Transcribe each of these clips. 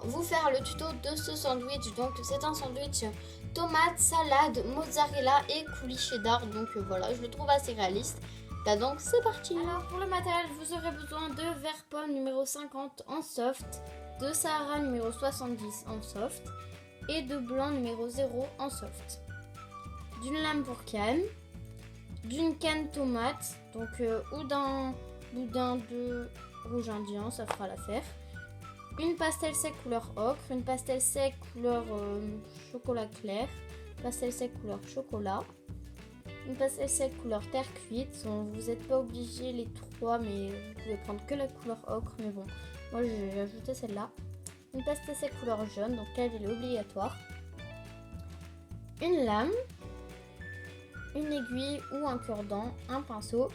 vous faire le tuto de ce sandwich. Donc c'est un sandwich tomate, salade, mozzarella et coulis cheddar. Donc voilà, je le trouve assez réaliste. Bah donc c'est parti. Alors pour le matériel, vous aurez besoin de verre pomme numéro 50 en soft, de Sahara numéro 70 en soft et de blanc numéro 0 en soft. D'une lame pour canne, d'une canne tomate, donc ou d'un boudin de rouge indien, ça fera l'affaire. Une pastel sec couleur ocre, une pastel sec couleur chocolat clair, pastel sec couleur chocolat, une pastel sec couleur terre cuite. Vous n'êtes pas obligé les trois, mais vous pouvez prendre que la couleur ocre, mais bon, moi j'ai ajouté celle-là. Une pastel sec couleur jaune, donc elle est obligatoire. Une lame, une aiguille ou un cure-dent, un pinceau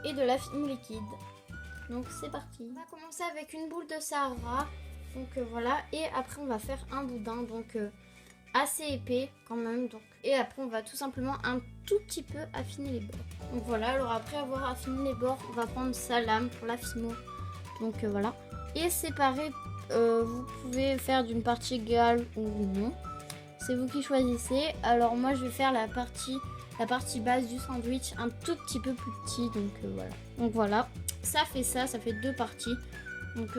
et de la fine liquide. Donc c'est parti. On va commencer avec une boule de Sahara. Donc voilà, et après on va faire un boudin donc assez épais quand même. Donc et après on va tout simplement un tout petit peu affiner les bords. Donc voilà, alors après avoir affiné les bords, on va prendre sa lame pour la fimo. Donc voilà, et séparer. Vous pouvez faire d'une partie égale ou non. C'est vous qui choisissez. Alors moi je vais faire la partie base du sandwich un tout petit peu plus petit. Donc voilà. Donc voilà. Ça fait deux parties. Donc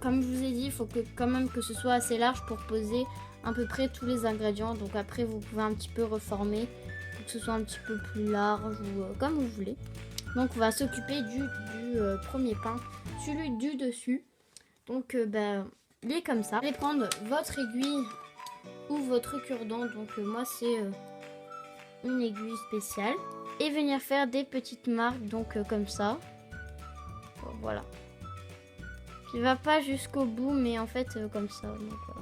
comme je vous ai dit, il faut quand même que ce soit assez large pour poser à peu près tous les ingrédients. Donc après vous pouvez un petit peu reformer pour que ce soit un petit peu plus large ou comme vous voulez. Donc on va s'occuper du premier pain, celui du dessus. Donc il est comme ça. Vous allez prendre votre aiguille ou votre cure-dent. Donc moi c'est une aiguille spéciale. Et venir faire des petites marques donc comme ça. Voilà. Qui va pas jusqu'au bout, mais en fait comme ça. Donc, voilà.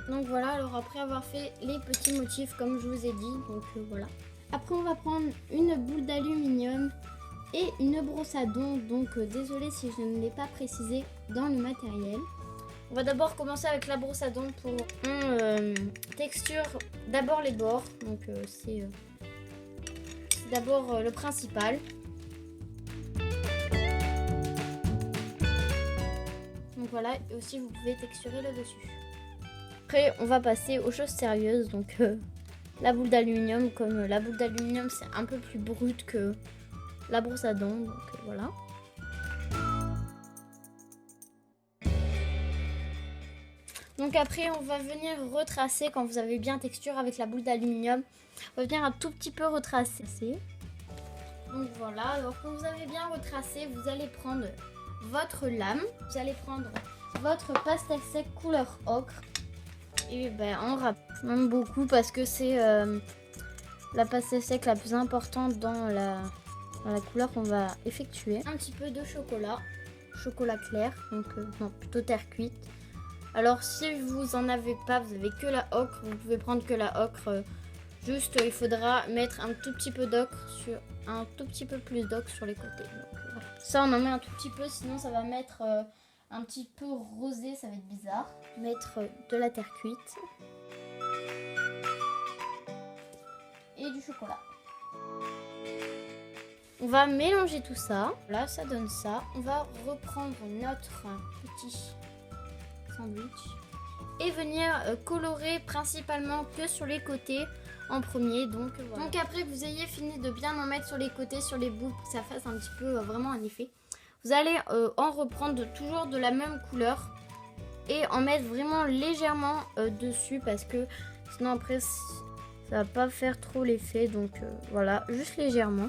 Donc voilà, alors après avoir fait les petits motifs comme je vous ai dit, donc voilà. Après on va prendre une boule d'aluminium et une brosse à dents, donc désolé si je ne l'ai pas précisé dans le matériel. On va d'abord commencer avec la brosse à dents pour texture d'abord les bords, donc c'est d'abord le principal. Donc voilà, et aussi vous pouvez texturer le dessus. Après on va passer aux choses sérieuses, donc la boule d'aluminium, comme la boule d'aluminium c'est un peu plus brut que la brosse à dents, donc voilà. Donc après on va venir retracer quand vous avez bien texture avec la boule d'aluminium. On va venir un tout petit peu retracer. Donc voilà, alors quand vous avez bien retracé, vous allez prendre votre lame, vous allez prendre votre pastel sec couleur ocre. Et on râpe même beaucoup parce que c'est la pastel sec la plus importante dans la couleur qu'on va effectuer. Un petit peu de chocolat clair, donc non, plutôt terre cuite. Alors si vous en avez pas, vous avez que la ocre, vous pouvez prendre que la ocre. Juste il faudra mettre un tout petit peu d'ocre un tout petit peu plus d'ocre sur les côtés. Donc, voilà. Ça on en met un tout petit peu, sinon ça va mettre un petit peu rosé, ça va être bizarre. Mettre de la terre cuite et du chocolat. On va mélanger tout ça. Là, ça donne ça. On va reprendre notre petit sandwich et venir colorer principalement que sur les côtés en premier. Donc, voilà. Donc après que vous ayez fini de bien en mettre sur les côtés, sur les bouts, pour que ça fasse un petit peu vraiment un effet, vous allez en reprendre toujours de la même couleur et en mettre vraiment légèrement dessus parce que sinon après ça va pas faire trop l'effet. Donc voilà, juste légèrement.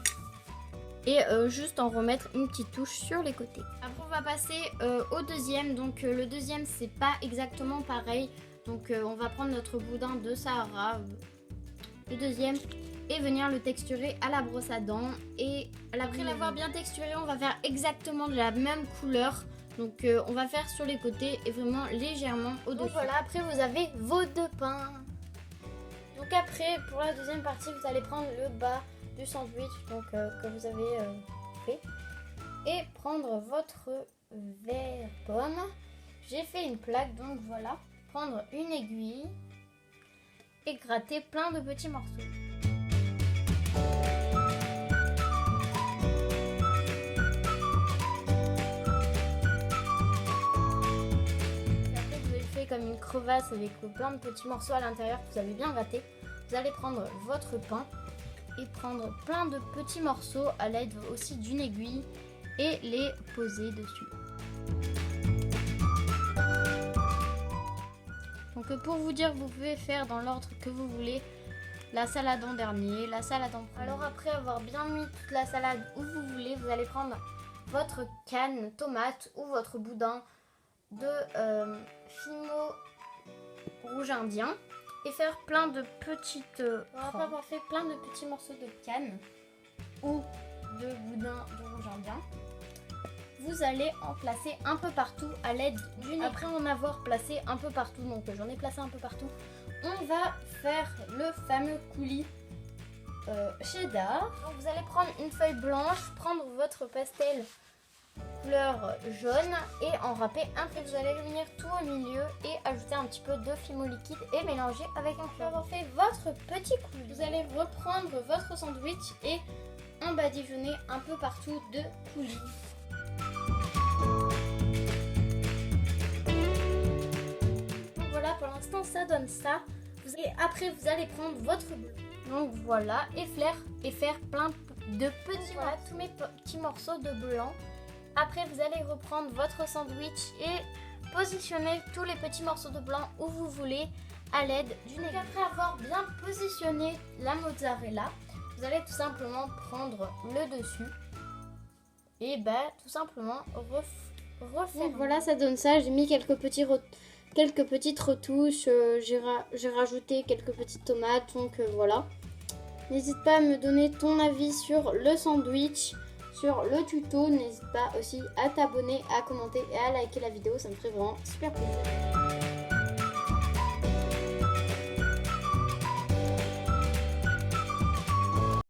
Et juste en remettre une petite touche sur les côtés. Après on va passer au deuxième. Donc le deuxième c'est pas exactement pareil. Donc on va prendre notre boudin de Sahara, le deuxième, et venir le texturer à la brosse à dents. Et après l'avoir bien texturé, on va faire exactement de la même couleur. Donc on va faire sur les côtés et vraiment légèrement au-dessus. Donc voilà, après vous avez vos deux pains. Donc après pour la deuxième partie, vous allez prendre le bas du sandwich donc que vous avez fait et prendre votre verre pomme. J'ai fait une plaque, donc voilà. prendre une aiguille et gratter plein de petits morceaux. Et après vous avez fait comme une crevasse avec plein de petits morceaux à l'intérieur que vous avez bien gratté. Vous allez prendre votre pain et prendre plein de petits morceaux à l'aide aussi d'une aiguille et les poser dessus. Donc pour vous dire, vous pouvez faire dans l'ordre que vous voulez la salade en dernier, la salade en premier. Alors après avoir bien mis toute la salade où vous voulez, vous allez prendre votre canne tomate ou votre boudin de fimo rouge indien et faire plein de petites... Après avoir fait plein de petits morceaux de canne ou de boudin de rouge indien, vous allez en placer un peu partout à l'aide d'une... Après en avoir placé un peu partout, donc j'en ai placé un peu partout, on va faire le fameux coulis cheddar. Donc vous allez prendre une feuille blanche, prendre votre pastel couleur jaune et enrapper un peu. Vous allez venir tout au milieu et ajouter un petit peu de fimo liquide et mélanger avec un cube. Après avoir fait votre petit coulis, vous allez reprendre votre sandwich et en badigeonner un peu partout de coulis. Donc voilà, pour l'instant ça donne ça. Et après vous allez prendre votre boule. Donc voilà, et faire plein de petits, voilà, tous mes petits morceaux de blanc. Après vous allez reprendre votre sandwich et positionner tous les petits morceaux de blanc où vous voulez à l'aide d'une aiguille. Après avoir bien positionné la mozzarella, vous allez tout simplement prendre le dessus et tout simplement refaire. Donc voilà, ça donne ça. J'ai mis quelques petites retouches, j'ai rajouté quelques petites tomates, donc voilà. N'hésite pas à me donner ton avis sur le sandwich, sur le tuto. N'hésite pas aussi à t'abonner, à commenter et à liker la vidéo, ça me ferait vraiment super plaisir.